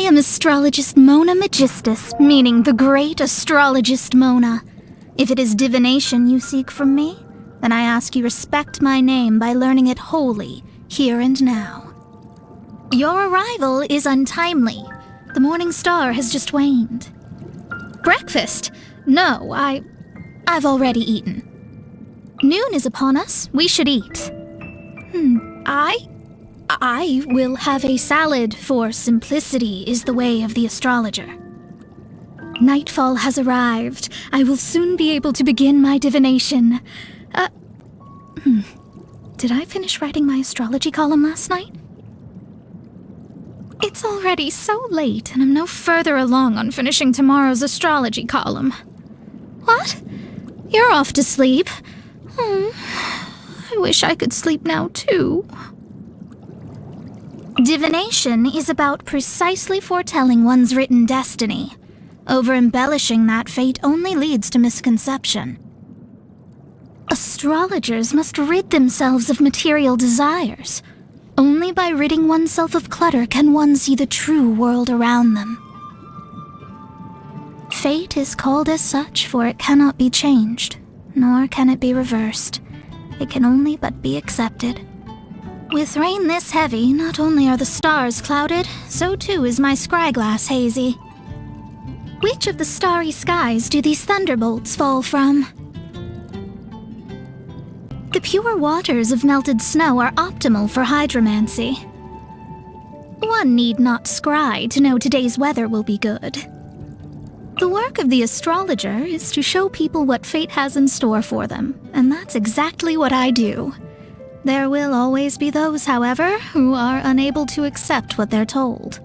am Astrologist Mona Magistus, meaning the Great Astrologist Mona. If it is divination you seek from me, then I ask you respect my name by learning it wholly, here and now. Your arrival is untimely. The morning star has just waned. Breakfast? No, I've already eaten. Noon is upon us. We should eat. I will have a salad, for simplicity is the way of the astrologer. Nightfall has arrived. I will soon be able to begin my divination. Did I finish writing my astrology column last night? It's already so late, and I'm no further along on finishing tomorrow's astrology column. What? You're off to sleep? I wish I could sleep now, too. Divination is about precisely foretelling one's written destiny. Over-embellishing that fate only leads to misconception. Astrologers must rid themselves of material desires. Only by ridding oneself of clutter can one see the true world around them. Fate is called as such, for it cannot be changed, nor can it be reversed. It can only but be accepted. With rain this heavy, not only are the stars clouded, so too is my scryglass hazy. Which of the starry skies do these thunderbolts fall from? The pure waters of melted snow are optimal for hydromancy. One need not scry to know today's weather will be good. The work of the astrologer is to show people what fate has in store for them, and that's exactly what I do. There will always be those, however, who are unable to accept what they're told.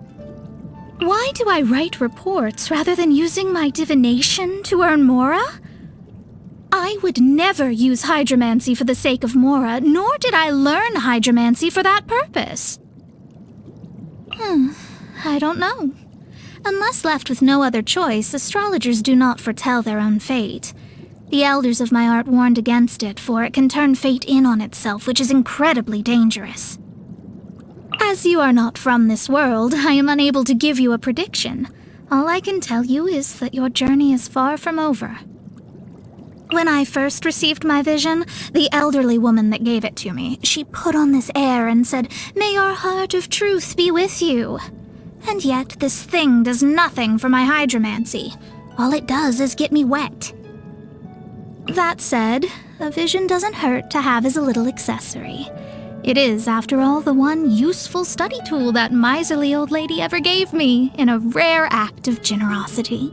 Why do I write reports rather than using my divination to earn Mora? I would never use hydromancy for the sake of Mora, nor did I learn hydromancy for that purpose. I don't know. Unless left with no other choice, astrologers do not foretell their own fate. The elders of my art warned against it, for it can turn fate in on itself, which is incredibly dangerous. As you are not from this world, I am unable to give you a prediction. All I can tell you is that your journey is far from over. When I first received my vision, the elderly woman that gave it to me, she put on this air and said, "May your heart of truth be with you." And yet this thing does nothing for my hydromancy. All it does is get me wet. That said, a vision doesn't hurt to have as a little accessory. It is, after all, the one useful study tool that miserly old lady ever gave me, in a rare act of generosity.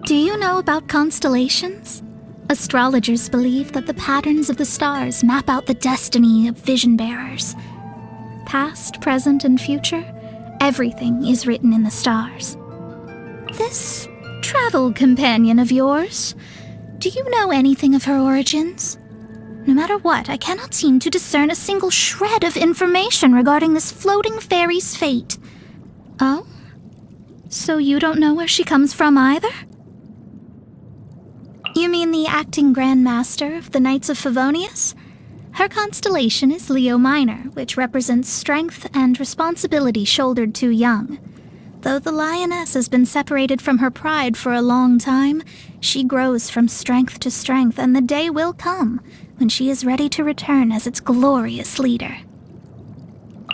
Do you know about constellations? Astrologers believe that the patterns of the stars map out the destiny of vision bearers. Past, present, and future, everything is written in the stars. This travel companion of yours, do you know anything of her origins? No matter what, I cannot seem to discern a single shred of information regarding this floating fairy's fate. Oh? So you don't know where she comes from either? You mean the acting Grand Master of the Knights of Favonius? Her constellation is Leo Minor, which represents strength and responsibility shouldered too young. Though the lioness has been separated from her pride for a long time, she grows from strength to strength, and the day will come when she is ready to return as its glorious leader.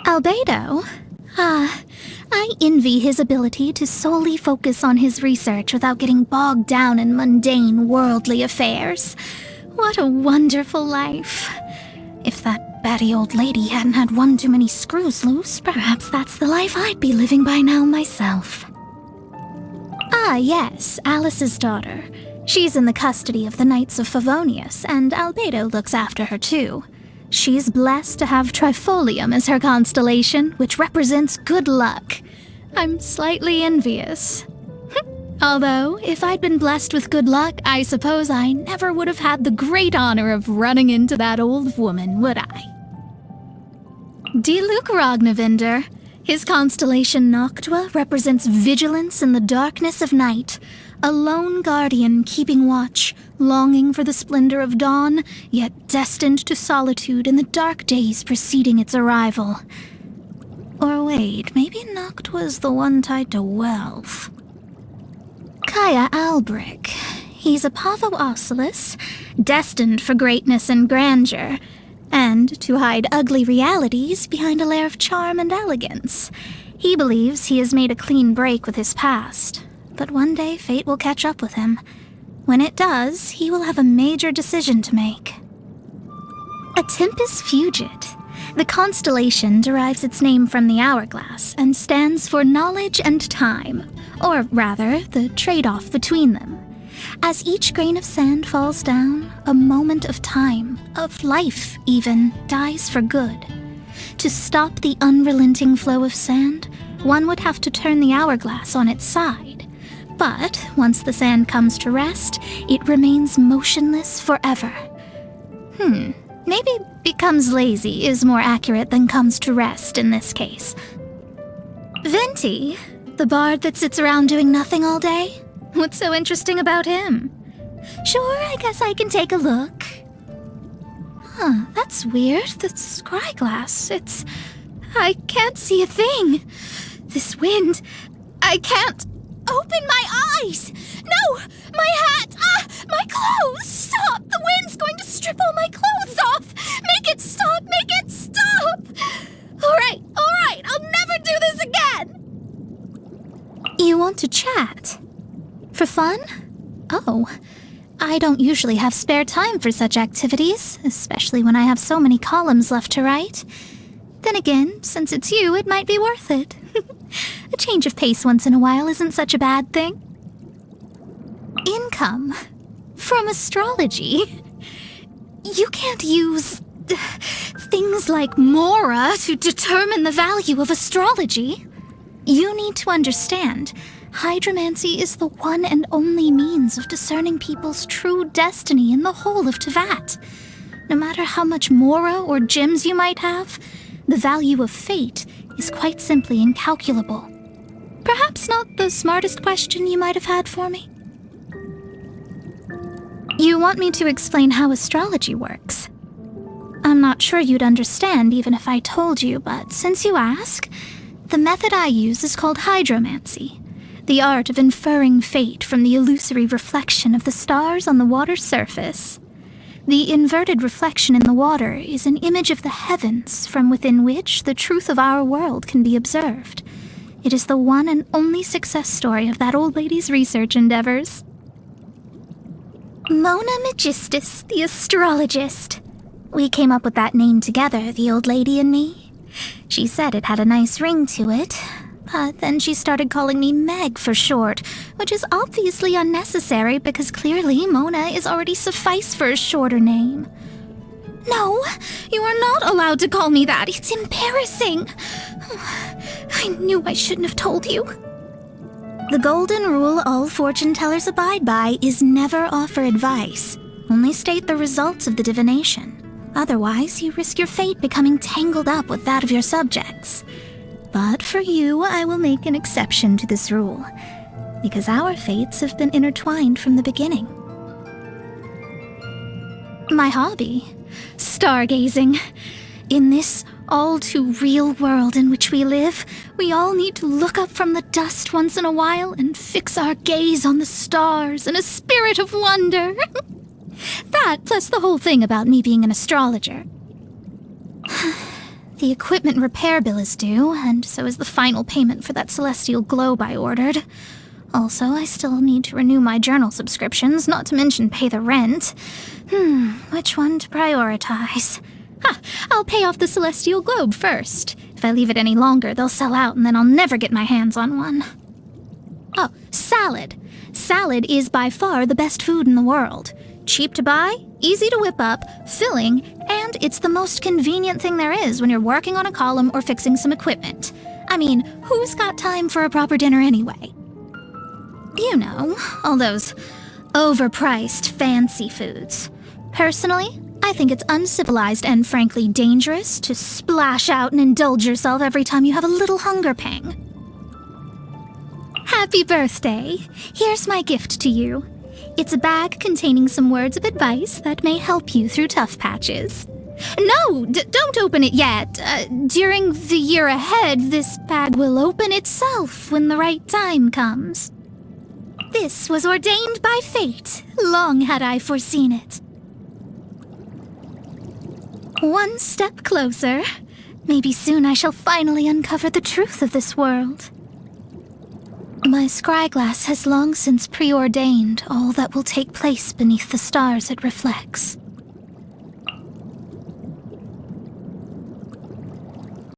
Albedo? I envy his ability to solely focus on his research without getting bogged down in mundane, worldly affairs. What a wonderful life. If that batty old lady hadn't had one too many screws loose, perhaps that's the life I'd be living by now myself. Ah, yes, Alice's daughter. She's in the custody of the Knights of Favonius, and Albedo looks after her too. She's blessed to have Trifolium as her constellation, which represents good luck. I'm slightly envious. Although, if I'd been blessed with good luck, I suppose I never would have had the great honor of running into that old woman, would I? Diluc Ragnavinder. His constellation Noctua represents vigilance in the darkness of night, a lone guardian keeping watch, longing for the splendor of dawn, yet destined to solitude in the dark days preceding its arrival. Or wait, maybe Noct was the one tied to wealth. Kaya Albrick. He's a Pavo Ocelus, destined for greatness and grandeur, and to hide ugly realities behind a layer of charm and elegance. He believes he has made a clean break with his past, but one day fate will catch up with him. When it does, he will have a major decision to make. A Tempus Fugit. The constellation derives its name from the hourglass and stands for knowledge and time, or rather, the trade-off between them. As each grain of sand falls down, a moment of time, of life even, dies for good. To stop the unrelenting flow of sand, one would have to turn the hourglass on its side. But once the sand comes to rest, it remains motionless forever. Maybe becomes lazy is more accurate than comes to rest in this case. Venti, the bard that sits around doing nothing all day? What's so interesting about him? Sure, I guess I can take a look. That's weird. The scryglass, I can't see a thing. This wind, I can't open my eyes. No, my hat, my clothes, stop. The wind's going to strip all my clothes off. Make it stop, make it stop. All right, I'll never do this again. You want to chat? For fun? Oh, I don't usually have spare time for such activities, especially when I have so many columns left to write. Then again, since it's you, it might be worth it. A change of pace once in a while isn't such a bad thing. Income. From astrology. You can't use things like Mora to determine the value of astrology. You need to understand, hydromancy is the one and only means of discerning people's true destiny in the whole of Tevat. No matter how much Mora or gems you might have, the value of fate is quite simply incalculable. Perhaps not the smartest question you might have had for me. You want me to explain how astrology works? I'm not sure you'd understand even if I told you, but since you ask, the method I use is called hydromancy, the art of inferring fate from the illusory reflection of the stars on the water's surface. The inverted reflection in the water is an image of the heavens from within which the truth of our world can be observed. It is the one and only success story of that old lady's research endeavors. Mona Magistus, the astrologist. We came up with that name together, the old lady and me. She said it had a nice ring to it, but then she started calling me Meg for short, which is obviously unnecessary because clearly Mona is already suffice for a shorter name. No, you are not allowed to call me that. It's embarrassing. I knew I shouldn't have told you. The golden rule all fortune tellers abide by is never offer advice. Only state the results of the divination. Otherwise, you risk your fate becoming tangled up with that of your subjects. But for you, I will make an exception to this rule, because our fates have been intertwined from the beginning. My hobby, stargazing. In this all-too-real world in which we live, we all need to look up from the dust once in a while and fix our gaze on the stars in a spirit of wonder. That, plus the whole thing about me being an astrologer. The equipment repair bill is due, and so is the final payment for that celestial globe I ordered. Also, I still need to renew my journal subscriptions, not to mention pay the rent. Which one to prioritize? I'll pay off the celestial globe first. If I leave it any longer, they'll sell out, and then I'll never get my hands on one. Oh, salad. Salad is by far the best food in the world. Cheap to buy, easy to whip up, filling, and it's the most convenient thing there is when you're working on a column or fixing some equipment. I mean, who's got time for a proper dinner anyway? You know, all those overpriced fancy foods. Personally, I think it's uncivilized and frankly dangerous to splash out and indulge yourself every time you have a little hunger pang. Happy birthday! Here's my gift to you. It's a bag containing some words of advice that may help you through tough patches. No, don't open it yet. During the year ahead, this bag will open itself when the right time comes. This was ordained by fate. Long had I foreseen it. One step closer. Maybe soon I shall finally uncover the truth of this world. My scryglass has long since preordained all that will take place beneath the stars it reflects.